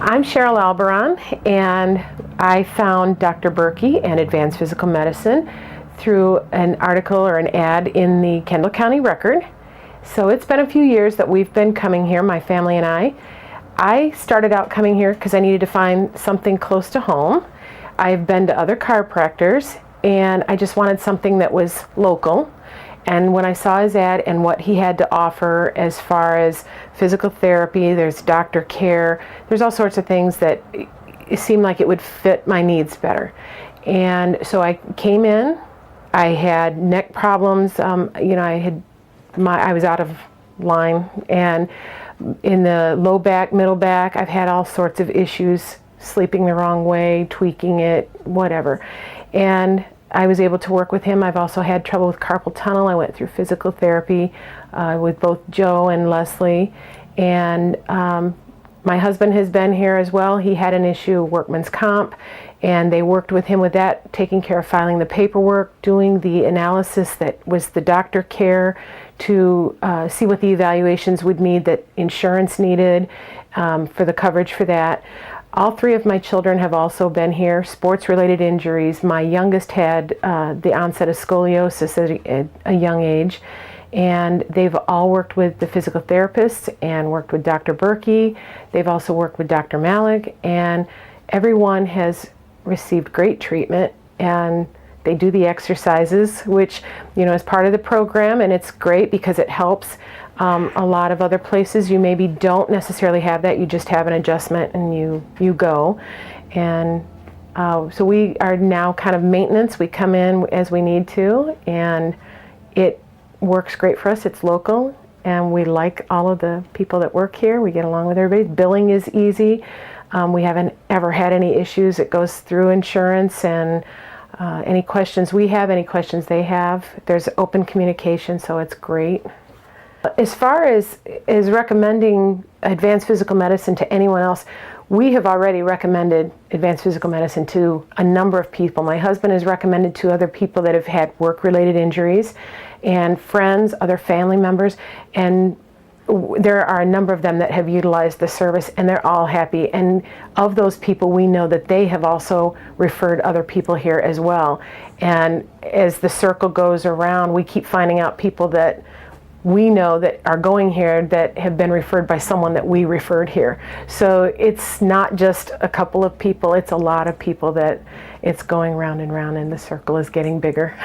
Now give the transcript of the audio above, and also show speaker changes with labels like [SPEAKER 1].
[SPEAKER 1] I'm Cheryl Alberon, and I found Dr. Berkey and Advanced Physical Medicine through an article or an ad in the Kendall County Record. So it's been a few years that we've been coming here, my family and I. I started out coming here because I needed to find something close to home. I've been to other chiropractors, and I just wanted something that was local. And when I saw his ad and what he had to offer as far as physical therapy, there's doctor care, there's all sorts of things that it seemed like it would fit my needs better. And so I came in. I had neck problems. I was out of line, and in the low back, middle back, I've had all sorts of issues, sleeping the wrong way, tweaking it, whatever. And I was able to work with him. I've also had trouble with carpal tunnel. I went through physical therapy with both Joe and Leslie. And my husband has been here as well. He had an issue, workman's comp, and they worked with him with that, taking care of filing the paperwork, doing the analysis that was the doctor care to see what the evaluations would need that insurance needed for the coverage for that. All three of my children have also been here, sports-related injuries. My youngest had the onset of scoliosis at a young age, and they've all worked with the physical therapists and worked with Dr. Berkey. They've also worked with Dr. Malik, and everyone has received great treatment, and they do the exercises, which, is part of the program, and it's great because it helps. A lot of other places you maybe don't necessarily have that. You just have an adjustment and you go. And so we are now kind of maintenance. We come in as we need to, and it works great for us. It's local, and we like all of the people that work here. We get along with everybody. Billing is easy. We haven't ever had any issues. It goes through insurance, and any questions we have, any questions they have, there's open communication, so it's great. As far as recommending advanced physical medicine to anyone else, we have already recommended advanced physical medicine to a number of people. My husband has recommended to other people that have had work-related injuries, and friends, other family members, and there are a number of them that have utilized the service, and they're all happy. And of those people, we know that they have also referred other people here as well. And as the circle goes around, we keep finding out people that we know that are going here that have been referred by someone that we referred here. So it's not just a couple of people, it's a lot of people that it's going round and round, and the circle is getting bigger.